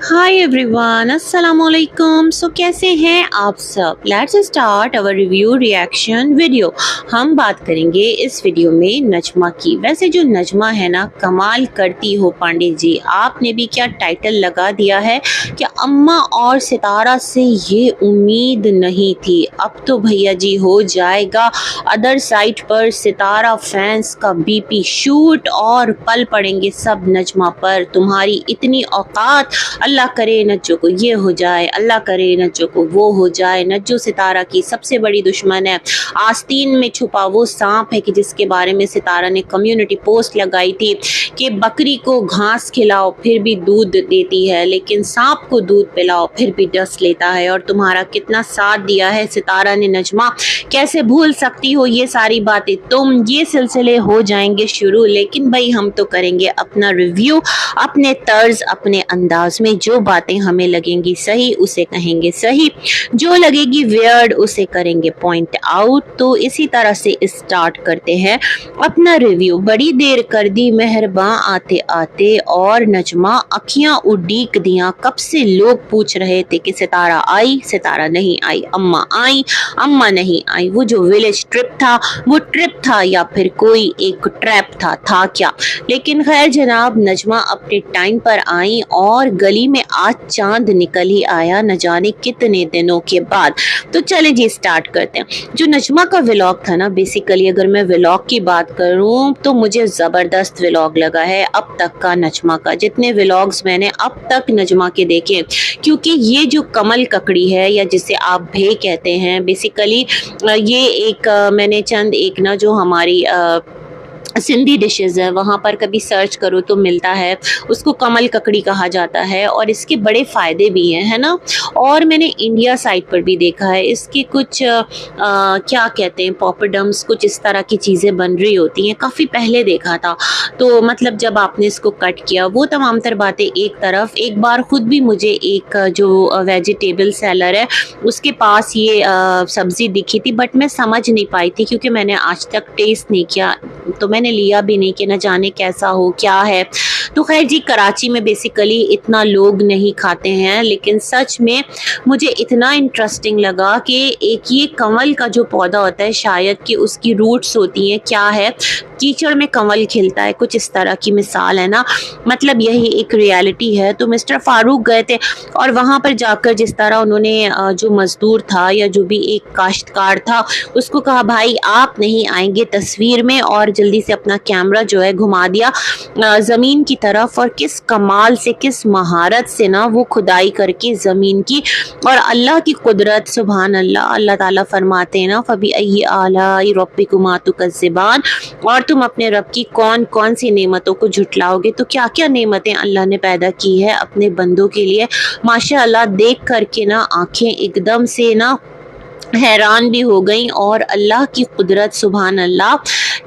Hi everyone, अस्सलाम वालेकुम। सो कैसे हैं आप सब? Let's start our review reaction video. हम बात करेंगे इस वीडियो में नजमा की। वैसे जो नजमा है ना, कमाल करती हो पांडे जी। आपने भी क्या टाइटल लगा दिया है कि अम्मा और सितारा से ये उम्मीद नहीं थी। अब तो भैया जी हो जाएगा अदर साइड पर सितारा फैंस का बीपी शूट और पल पड़ेंगे सब नजमा पर। तुम्हारी इतनी औकात, अल्लाह करे नज्जो को ये हो जाए, अल्लाह करे नज्जो को वो हो जाए। नज्जो सितारा की सबसे बड़ी दुश्मन है। आस्तीन में छुपा वो सांप है कि जिसके बारे में सितारा ने कम्युनिटी पोस्ट लगाई थी कि बकरी को घास खिलाओ फिर भी दूध देती है, लेकिन सांप को दूध पिलाओ फिर भी डस लेता है। और तुम्हारा कितना साथ दिया है सितारा ने नजमा, कैसे भूल सकती हो ये सारी बातें तुम। ये सिलसिले हो जाएंगे शुरू, लेकिन भाई हम तो करेंगे अपना रिव्यू अपने तर्ज अपने अंदाज में। जो बातें हमें लगेंगी सही उसे कहेंगे सही, जो लगेगी वियर्ड उसे करेंगे पॉइंट आउट। तो इसी तरह से स्टार्ट करते हैं अपना रिव्यू। बड़ी देर कर दी मेहरबान आते आते, और नजमा अखियां उड़ीक दियां। कब से लोग पूछ रहे थे कि सितारा आई, सितारा नहीं आई, अम्मा आई, अम्मा नहीं आई। वो जो विलेज ट्रिप था वो ट्रिप था या फिर कोई एक ट्रैप था क्या? लेकिन खैर जनाब, नजमा अपने टाइम पर आई और गली में आज चांद निकल ही आया, न जाने कितने दिनों के बाद। तो चले जी स्टार्ट करते हैं। जो नजमा का व्लॉग था ना, बेसिकली अगर मैं व्लॉग की बात करूं तो मुझे जबरदस्त व्लॉग लगा है अब तक का नजमा का। जितने व्लॉग्स मैंने अब तक नजमा के देखे, क्योंकि ये जो कमल ककड़ी है या जिसे आप भे कहते हैं, बेसिकली ये एक मैंने चंद एक ना जो हमारी सिंधी डिशेज़ है वहाँ पर कभी सर्च करो तो मिलता है। उसको कमल ककड़ी कहा जाता है और इसके बड़े फ़ायदे भी हैं, है ना। और मैंने इंडिया साइड पर भी देखा है इसके कुछ क्या कहते हैं, पॉपरडम्स, कुछ इस तरह की चीज़ें बन रही होती हैं। काफ़ी पहले देखा था। तो मतलब जब आपने इसको कट किया, वो तमाम तर बातें एक तरफ। एक बार ख़ुद भी मुझे एक जो वेजिटेबल सेलर है उसके पास ये सब्ज़ी दिखी थी, बट मैं समझ नहीं पाई थी क्योंकि मैंने आज तक टेस्ट नहीं किया, तो मैंने लिया भी नहीं कि न जाने कैसा हो क्या है। तो खैर जी, कराची में बेसिकली इतना लोग नहीं खाते हैं, लेकिन सच में मुझे इतना इंटरेस्टिंग लगा कि एक ये कमल का जो पौधा होता है, शायद कि उसकी रूट्स होती हैं, क्या है, कीचड़ में कमल खिलता है, कुछ इस तरह की मिसाल है ना। मतलब यही एक रियलिटी है। तो मिस्टर फारूक गए थे और वहाँ पर जाकर जिस तरह उन्होंने जो मजदूर था या जो भी एक काश्तकार था उसको कहा, भाई आप नहीं आएंगे तस्वीर में, और जल्दी से अपना कैमरा जो है घुमा दिया ज़मीन की तरफ। और किस कमाल से, किस महारत से ना वो खुदाई करके ज़मीन की, और अल्लाह की कुदरत, सुभान अल्लाह। अल्लाह ताला फरमाते हैं ना, फबी अय्यि आलाई रब्बिकुमा तुकज़्ज़िबान, और तुम अपने रब की कौन कौन सी नेमतों को झुटलाओगे। तो क्या क्या नेमतें अल्लाह ने पैदा की है अपने बंदों के लिए, माशाअल्लाह। देख करके ना आंखें एकदम से ना हैरान भी हो गई। और अल्लाह की कुदरत, सुभान अल्लाह।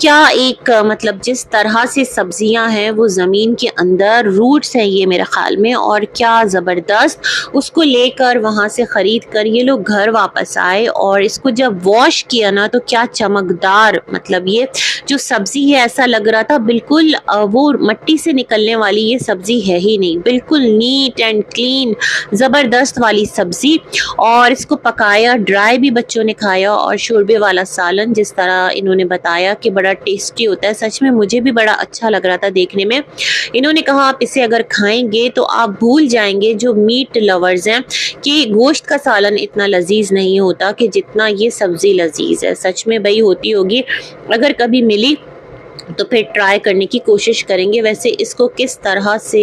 क्या एक मतलब जिस तरह से सब्जियां हैं वो ज़मीन के अंदर, रूट्स हैं ये मेरे ख्याल में, और क्या ज़बरदस्त। उसको लेकर वहाँ से ख़रीद कर ये लोग घर वापस आए और इसको जब वॉश किया ना तो क्या चमकदार, मतलब ये जो सब्ज़ी है ऐसा लग रहा था बिल्कुल वो मट्टी से निकलने वाली ये सब्ज़ी है ही नहीं, बिल्कुल नीट एंड क्लीन ज़बरदस्त वाली सब्ज़ी। और इसको पकाया, ड्राई भी बच्चों ने खाया, और शोरबे वाला सालन जिस तरह इन्होंने बताया कि बड़ा टेस्टी होता है, सच में मुझे भी बड़ा अच्छा लग रहा था देखने में। इन्होंने कहा आप इसे अगर खाएंगे तो आप भूल जाएंगे जो मीट लवर्स हैं कि गोश्त का सालन इतना लजीज नहीं होता कि जितना ये सब्ज़ी लजीज है। सच में भाई होती होगी, अगर कभी मिली तो फिर ट्राई करने की कोशिश करेंगे। वैसे इसको किस तरह से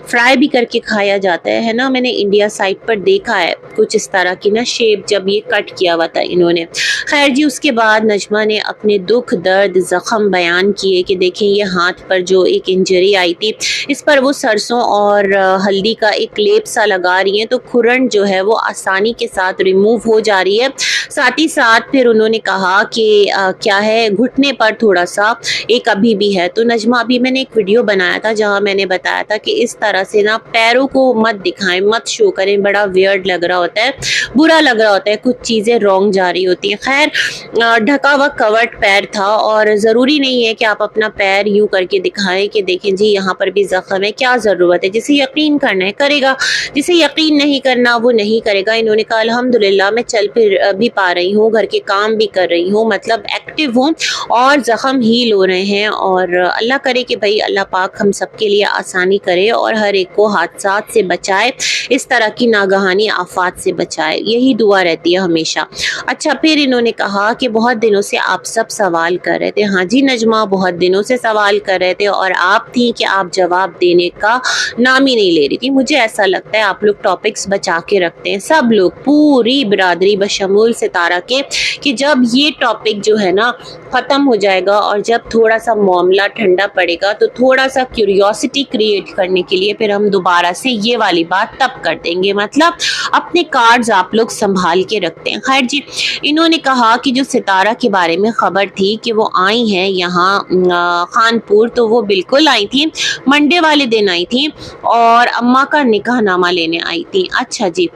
फ्राई भी करके खाया जाता है ना, मैंने इंडिया साइड पर देखा है कुछ इस तरह की ना शेप, जब ये कट किया हुआ था इन्होंने। खैर जी, उसके बाद नजमा ने अपने दुख दर्द ज़ख्म बयान किए कि देखें ये हाथ पर जो एक इंजरी आई थी, इस पर वो सरसों और हल्दी का एक लेप सा लगा रही हैं, तो खुरन जो है वो आसानी के साथ रिमूव हो जा रही है। साथ ही साथ फिर उन्होंने कहा कि क्या है, घुटने पर थोड़ा सा एक अभी भी है। तो नजमा, अभी मैंने एक वीडियो बनाया था जहाँ मैंने बताया था कि इस तरह से ना पैरों को मत दिखाएं, मत शो करें, बड़ा वियर्ड लग रहा होता है, बुरा लग रहा होता है, कुछ चीज़ें रॉन्ग जा रही होती हैं। खैर, ढका हुआ कवर्ड पैर था और ज़रूरी नहीं है कि आप अपना पैर यूं करके दिखाएं कि देखें जी यहाँ पर भी जख्म है, क्या ज़रूरत है। जिसे यकीन करना है करेगा, जिसे यकीन नहीं करना वो नहीं करेगा। इन्होंने कहा अल्हम्दुलिल्लाह मैं चल फिर भी पा रही हूँ, घर के काम भी कर रही हूँ, मतलब एक्टिव हूँ और ज़ख्म हील हो रहे हैं। और अल्लाह करे कि भाई अल्लाह पाक हम सबके लिए आसानी करे और हर एक को हादसात से बचाए, इस तरह की नागहानी आफात से बचाए, यही दुआ रहती है हमेशा। अच्छा, फिर इन्होंने कहा कि बहुत दिनों से आप सब सवाल कर रहे थे। हाँ जी नजमा, बहुत दिनों से सवाल कर रहे थे और आप थी कि आप जवाब देने का नाम ही नहीं ले रही थी। मुझे ऐसा लगता है आप लोग टॉपिक्स बचा के रखते हैं, सब लोग, पूरी बिरादरी बशमूल सितारा के, कि जब ये टॉपिक जो है ना ख़त्म हो जाएगा और जब थोड़ा सा मामला ठंडा पड़ेगा तो थोड़ा सा क्यूरियोसिटी क्रिएट करने के लिए फिर हम दोबारा से ये वाली बात तब कर देंगे। मतलब अपने कार्ड्स आप लोग संभाल के रखते हैं। खैर जी, इन्होंने कहा कि जो सितारा के बारे में खबर थी कि वो आई हैं यहाँ खानपुर, तो वो बिल्कुल आई थी, मंडे वाले दिन आई थी और अम्मा का निकाहनामा लेने आई थी। अच्छा जी,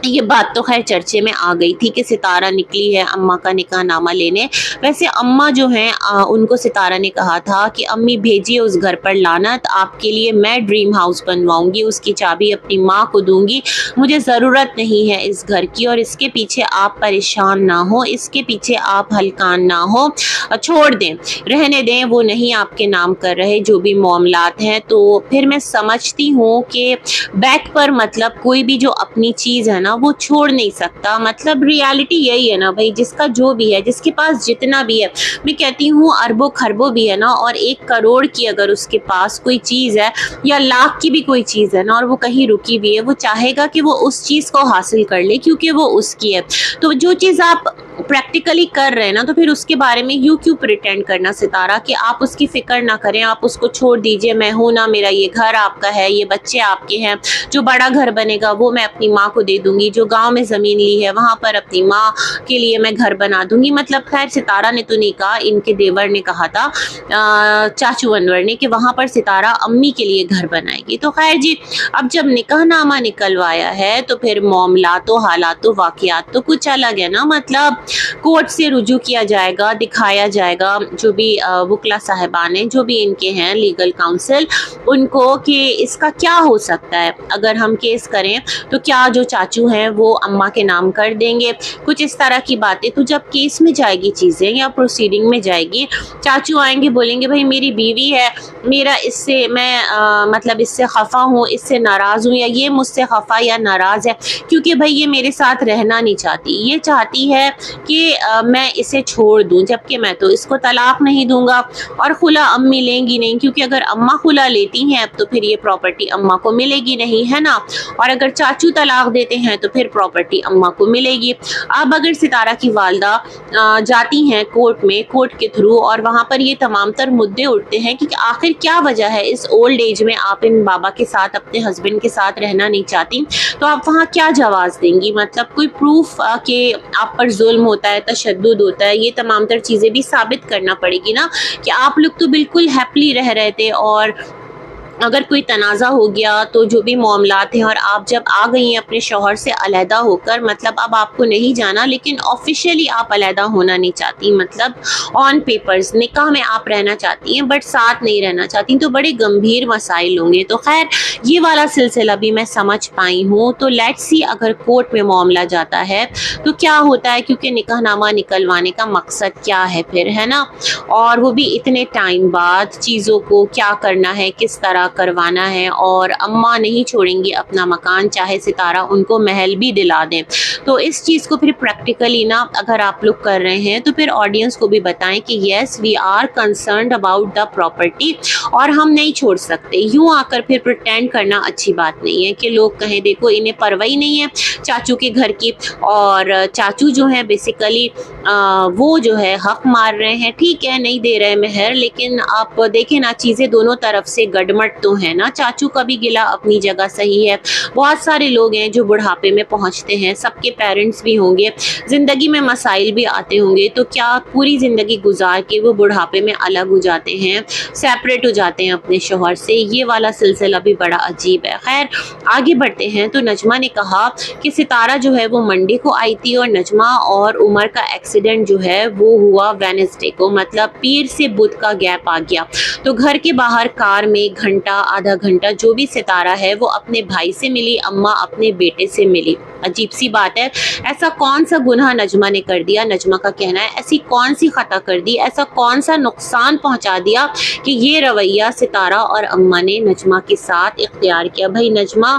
ये बात तो खैर चर्चे में आ गई थी कि सितारा निकली है अम्मा का निकाहनामा लेने। वैसे अम्मा जो हैं उनको सितारा ने कहा था कि अम्मी भेजिए उस घर पर लानत, आपके लिए मैं ड्रीम हाउस बनवाऊंगी, उसकी चाबी अपनी माँ को दूंगी, मुझे ज़रूरत नहीं है इस घर की और इसके पीछे आप परेशान ना हो, इसके पीछे आप हलकान ना हो, छोड़ दें, रहने दें, वो नहीं आपके नाम कर रहे जो भी मामलात हैं। तो फिर मैं समझती हूँ कि बैक पर मतलब कोई भी जो अपनी चीज़ है ना वो छोड़ नहीं सकता। मतलब रियलिटी यही है ना भाई, जिसका जो भी है, जिसके पास जितना भी है, मैं कहती हूँ अरबों खरबों भी है ना, और 1 करोड़ की अगर उसके पास कोई चीज़ है या लाख की भी कोई चीज़ है ना और वो कहीं रुकी भी है, वो चाहेगा कि वो उस चीज़ को हासिल कर ले क्योंकि वो उसकी है। तो जो चीज़ आप प्रैक्टिकली कर रहे हैं ना, तो फिर उसके बारे में यूं क्यों प्रिटेंड करना सितारा कि आप उसकी फिक्र ना करें, आप उसको छोड़ दीजिए, मैं हूं ना, मेरा ये घर आपका है, ये बच्चे आपके हैं, जो बड़ा घर बनेगा वो मैं अपनी माँ को दे दूंगी, जो गांव में ज़मीन ली है वहाँ पर अपनी माँ के लिए मैं घर बना दूंगी। मतलब खैर सितारा ने तो नहीं कहा, इनके देवर ने कहा था, चाचू अनवर ने, कि वहाँ पर सितारा अम्मी के लिए घर बनाएगी। तो खैर जी, अब जब निकाहनामा निकलवाया है तो फिर मामलातो हालातो वाक़ियात तो कुछ अलग है ना। मतलब कोर्ट से रुजू किया जाएगा, दिखाया जाएगा जो भी वकला साहिबान हैं, जो भी इनके हैं लीगल काउंसिल, उनको कि इसका क्या हो सकता है, अगर हम केस करें तो क्या जो चाचू हैं वो अम्मा के नाम कर देंगे, कुछ इस तरह की बातें। तो जब केस में जाएगी चीज़ें या प्रोसीडिंग में जाएगी, चाचू आएंगे बोलेंगे भाई मेरी बीवी है, मेरा इससे मैं मतलब इससे खफा हूँ, इससे नाराज़ हूँ, या ये मुझसे खफा या नाराज़ है क्योंकि भाई ये मेरे साथ रहना नहीं चाहती, ये चाहती है कि मैं इसे छोड़ दूं, जबकि मैं तो इसको तलाक नहीं दूंगा। और खुला अम्मी लेंगी नहीं, क्योंकि अगर अम्मा खुला लेती हैं तो फिर ये प्रॉपर्टी अम्मा को मिलेगी नहीं, है ना। और अगर चाचू तलाक देते हैं तो फिर प्रॉपर्टी अम्मा को मिलेगी। अब अगर सितारा की वालदा जाती हैं कोर्ट में, कोर्ट के थ्रू, और वहाँ पर ये तमाम तर मुद्दे उठते हैं कि आखिर क्या वजह है इस ओल्ड एज में आप इन बाबा के साथ, अपने हस्बैंड के साथ रहना नहीं चाहती, तो आप वहाँ क्या जवाब देंगी। मतलब कोई प्रूफ कि आप पर जुल्म होता है, तशद्दुद होता है, ये तमाम तर चीज़ें भी साबित करना पड़ेगी ना, कि आप लोग तो बिल्कुल हैप्पली रह रहे थे और अगर कोई तनाज़ा हो गया तो जो भी मामलात हैं, और आप जब आ गई हैं अपने शौहर से अलहदा होकर, मतलब अब आपको नहीं जाना लेकिन ऑफिशियली आप अलहदा होना नहीं चाहती, मतलब ऑन पेपर्स निकाह में आप रहना चाहती हैं बट साथ नहीं रहना चाहती, तो बड़े गंभीर मसाइल होंगे। तो खैर ये वाला सिलसिला भी मैं समझ पाई हूँ। तो लेट्स सी अगर कोर्ट में मामला जाता है तो क्या होता है, क्योंकि निकाहनामा निकलवाने का मकसद क्या है फिर, है ना, और वो भी इतने टाइम बाद, चीज़ों को क्या करना है, किस तरह करवाना है, और अम्मा नहीं छोड़ेंगी अपना मकान चाहे सितारा उनको महल भी दिला दें। तो इस चीज़ को फिर प्रैक्टिकली ना अगर आप लोग कर रहे हैं तो फिर ऑडियंस को भी बताएं कि yes we are concerned about the property और हम नहीं छोड़ सकते। यूँ आकर फिर प्रिटेंड करना अच्छी बात नहीं है कि लोग कहें देखो इन्हें परवाही नहीं है चाचू के घर की, और चाचू जो है बेसिकली वो जो है हक मार रहे हैं, ठीक है नहीं दे रहे महर, लेकिन आप देखें ना चीज़ें दोनों तरफ से गड़मट बट तो है ना, चाचू का भी गिला अपनी जगह सही है। बहुत सारे लोग हैं जो बुढ़ापे में पहुंचते हैं, सबके पेरेंट्स भी होंगे, ज़िंदगी में मसाइल भी आते होंगे, तो क्या पूरी ज़िंदगी गुजार के वो बुढ़ापे में अलग हो जाते हैं, सेपरेट हो जाते हैं अपने शौहर से? ये वाला सिलसिला भी बड़ा अजीब है। खैर आगे बढ़ते हैं। तो नजमा ने कहा कि सितारा जो है वो मंडे को आई थी और नजमा और उमर का एक्सीडेंट जो है वो हुआ वेडनेसडे को, मतलब पीर से बुध का गैप आ गया। तो घर के बाहर कार में घंटा आधा घंटा जो भी सितारा है वो अपने भाई से मिली, अम्मा अपने बेटे से मिली। अजीब सी बात है, ऐसा कौन सा गुनाह नजमा ने कर दिया? नजमा का कहना है ऐसी कौन सी खता कर दी, ऐसा कौन सा नुकसान पहुंचा दिया कि ये रवैया सितारा और अम्मा ने नजमा के साथ इख्तियार किया? भाई नजमा,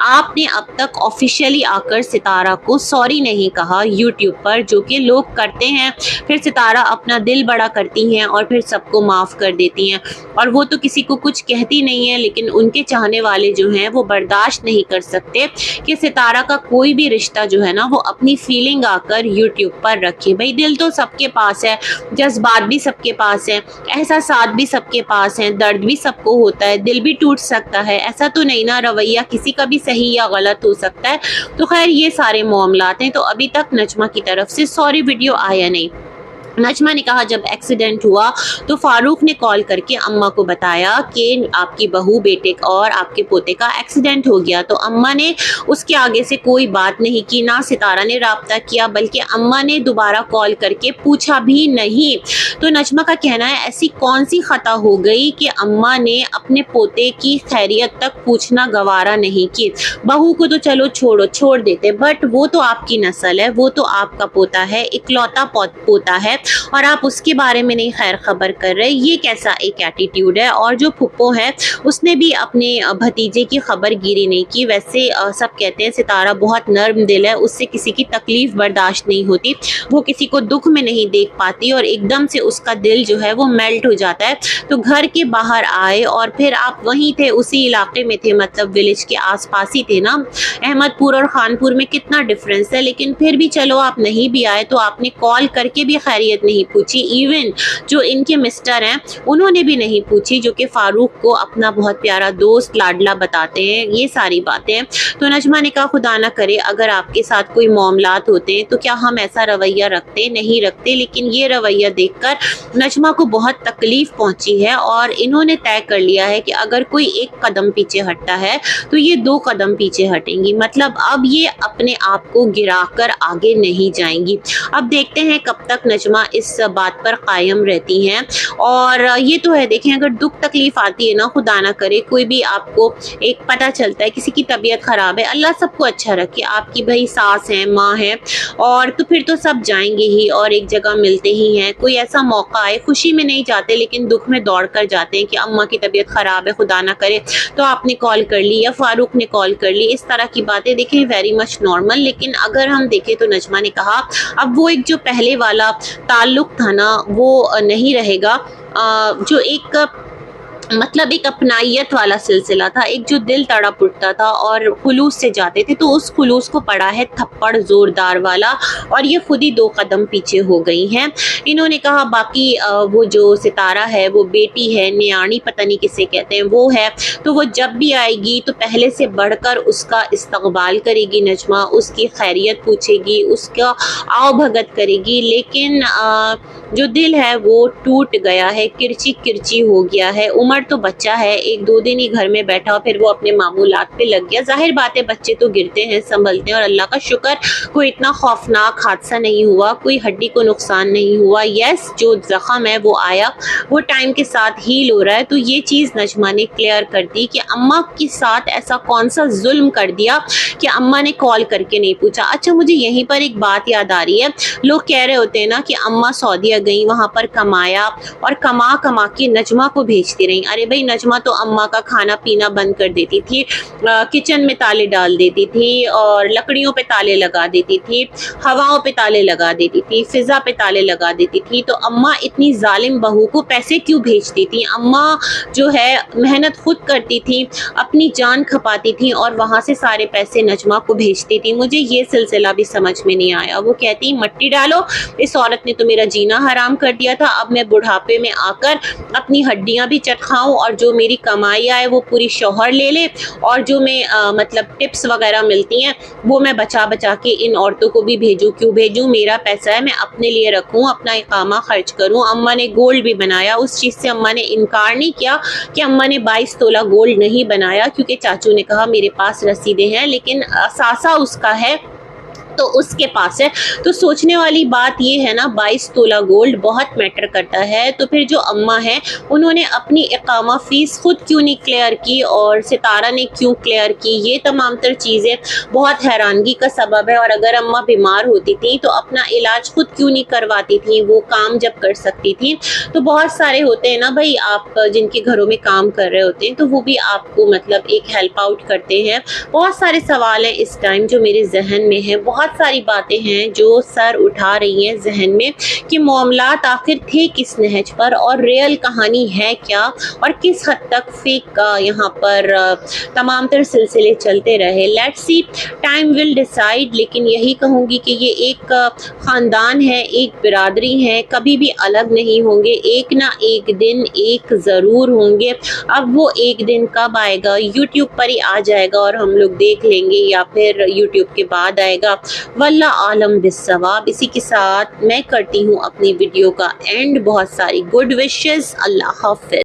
आपने अब तक ऑफिशियली आकर सितारा को सॉरी नहीं कहा यूट्यूब पर, जो कि लोग करते हैं। फिर सितारा अपना दिल बड़ा करती हैं और फिर सबको माफ़ कर देती हैं, और वो तो किसी को कुछ कहती नहीं है, लेकिन उनके चाहने वाले जो हैं वो बर्दाश्त नहीं कर सकते कि सितारा का कोई भी रिश्ता जो है ना वो अपनी फीलिंग आकर यूट्यूब पर रखे। भाई दिल तो सबके पास है, जज्बात भी सबके पास है, एहसासात भी सबके पास हैं, दर्द भी सबको होता है, दिल भी टूट सकता है। ऐसा तो नहीं ना रवैया किसी का भी सही या गलत हो सकता है। तो खैर ये सारे मामलात हैं। तो अभी तक नजमा की तरफ से सॉरी वीडियो आया नहीं। नजमा ने कहा जब एक्सीडेंट हुआ तो फारूक ने कॉल करके अम्मा को बताया कि आपकी बहू, बेटे और आपके पोते का एक्सीडेंट हो गया। तो अम्मा ने उसके आगे से कोई बात नहीं की, ना सितारा ने राब्ता किया, बल्कि अम्मा ने दोबारा कॉल करके पूछा भी नहीं। तो नजमा का कहना है ऐसी कौन सी खता हो गई कि अम्मा ने अपने पोते की खैरियत तक पूछना गवारा नहीं की। बहू को तो चलो छोड़ देते, बट वो तो आपकी नस्ल है, वो तो आपका पोता है, इकलौता पोता है, और आप उसके बारे में नहीं खैर खबर कर रहे। ये कैसा एक एटीट्यूड है? और जो फुप्पो है उसने भी अपने भतीजे की खबर गिरी नहीं की। वैसे सब कहते हैं सितारा बहुत नर्म दिल है, उससे किसी की तकलीफ बर्दाश्त नहीं होती, वो किसी को दुख में नहीं देख पाती और एकदम से उसका दिल जो है वो मेल्ट हो जाता है। तो घर के बाहर आए और फिर आप वहीं थे, उसी इलाके में थे, मतलब विलेज के आसपास ही थे ना। अहमदपुर और खानपुर में कितना डिफरेंस है, लेकिन फिर भी चलो आप नहीं भी आए तो आपने कॉल करके भी खैरियत नहीं पूछी। इवन जो इनके मिस्टर हैं उन्होंने भी नहीं पूछी, जो कि फारूक को अपना बहुत प्यारा दोस्त लाडला बताते हैं। ये सारी बातें। तो नजमा ने कहा खुदा ना करे अगर आपके साथ कोई मामलात होते हैं तो क्या हम ऐसा रवैया रखते? नहीं रखते। लेकिन ये रवैया देखकर नजमा को बहुत तकलीफ पहुंची है और इन्होंने तय कर लिया है कि अगर कोई एक कदम पीछे हटता है तो ये 2 कदम पीछे हटेंगी। मतलब अब ये अपने आप को गिराकर आगे नहीं जाएंगी। अब देखते हैं कब तक नजमा इस बात पर कायम रहती हैं। और ये तो है, देखें अगर दुख तकलीफ आती है ना, खुदा ना करे कोई भी आपको एक पता चलता है किसी की तबीयत खराब है, अल्लाह सबको अच्छा रखे, आपकी भाई सास है, माँ है, और तो फिर तो सब जाएंगे ही और एक जगह मिलते ही हैं। कोई ऐसा मौका आए, खुशी में नहीं जाते लेकिन दुख में दौड़ कर जाते हैं कि अम्मा की तबीयत खराब है, खुदा ना करे, तो आपने कॉल कर ली या फारूक ने कॉल कर ली। इस तरह की बातें देखें वेरी मच नॉर्मल। लेकिन अगर हम देखें तो नजमा ने कहा अब वो एक जो पहले वाला ताल्लुक था ना वो नहीं रहेगा। जो एक मतलब एक अपनाइयत वाला सिलसिला था, एक जो दिल तड़प उठता था और खुलूस से जाते थे, तो उस खुलूस को पड़ा है थप्पड़ जोरदार वाला, और ये खुद ही 2 कदम पीछे हो गई हैं। इन्होंने कहा बाकी वो जो सितारा है वो बेटी है, न्याणी पता नहीं किसे कहते हैं, वो है, तो वो जब भी आएगी तो पहले से बढ़कर उसका इस्तकबाल करेगी नजमा, उसकी खैरियत पूछेगी, उसका आओ भगत करेगी। लेकिन जो दिल है वो टूट गया है, किरची किरची हो गया है। उमर तो बच्चा है, 1-2 दिन ही घर में बैठा फिर वो अपने मामूलात पे लग गया। जाहिर बात है बच्चे तो गिरते हैं, संभलते हैं, और अल्लाह का शुक्र कोई इतना खौफनाक हादसा नहीं हुआ, कोई हड्डी को नुकसान नहीं हुआ। यस, जो जख्म है वो आया, वो टाइम के साथ हील हो रहा है। तो ये चीज़ नजमा ने क्लियर कर दी कि अम्मा के साथ ऐसा कौन सा जुल्म कर दिया कि अम्मा ने कॉल करके नहीं पूछा। अच्छा, मुझे यहीं पर एक बात याद आ रही है, लोग कह रहे होते हैं ना कि अम्मा सऊदीया गई, वहाँ पर कमाया और कमा कमा के नजमा को भेजती रही। अरे भाई, नजमा तो अम्मा का खाना पीना बंद कर देती थी, किचन में ताले डाल देती थी और लकड़ियों पे ताले लगा देती थी, हवाओं पे ताले लगा देती थी, फिजा पे ताले लगा देती थी। तो अम्मा इतनी जालिम बहू को पैसे क्यों भेजती थी? अम्मा जो है मेहनत खुद करती थी, अपनी जान खपाती थी और वहाँ से सारे पैसे नजमा को भेजती थी। मुझे ये सिलसिला भी समझ में नहीं आया। वो कहती मट्टी डालो, इस औरत ने तो मेरा जीना हराम कर दिया था, अब मैं बुढ़ापे में आकर अपनी हड्डियाँ भी चट खाऊं और जो मेरी कमाई आए वो पूरी शौहर ले ले, और जो मैं मतलब टिप्स वगैरह मिलती हैं वो मैं बचा बचा के इन औरतों को भी भेजूं। क्यों भेजूं? मेरा पैसा है, मैं अपने लिए रखूं, अपना इकामा खर्च करूं। अम्मा ने गोल्ड भी बनाया, उस चीज़ से अम्मा ने इनकार नहीं किया कि अम्मा ने 22 तोला गोल्ड नहीं बनाया, क्योंकि चाचू ने कहा मेरे पास रसीदें हैं, लेकिन असासा उसका है तो उसके पास है। तो सोचने वाली बात ये है ना, 22 तोला गोल्ड बहुत मैटर करता है। तो फिर जो अम्मा है उन्होंने अपनी इकामा फ़ीस खुद क्यों नहीं क्लियर की और सितारा ने क्यों क्लियर की, ये तमाम तर चीज़ें बहुत हैरानगी का सबब है। और अगर अम्मा बीमार होती थी तो अपना इलाज खुद क्यों नहीं करवाती थी, वो काम जब कर सकती थी। तो बहुत सारे होते हैं ना भाई, आप जिनके घरों में काम कर रहे होते हैं तो वो भी आपको मतलब एक हेल्प आउट करते हैं। बहुत सारे सवाल हैं इस टाइम जो मेरे जहन में हैं, बहुत सारी बातें हैं जो सर उठा रही हैं जहन में कि मामलात आखिर थे किस नहज पर और रियल कहानी है क्या, और किस हद तक फेक का यहाँ पर तमाम तर सिलसिले चलते रहे। Let's see, time will decide. लेकिन यही कहूँगी कि ये एक ख़ानदान है, एक बिरादरी है, कभी भी अलग नहीं होंगे, एक ना एक दिन एक ज़रूर होंगे। अब वो एक दिन कब आएगा, यूट्यूब पर ही आ जाएगा और हम लोग देख लेंगे, या फिर यूट्यूब के बाद आएगा, वल्ला आलम बिस्सवाब। इसी के साथ मैं करती हूँ अपनी वीडियो का एंड। बहुत सारी गुड विशेस। अल्लाह हाफ़िज़।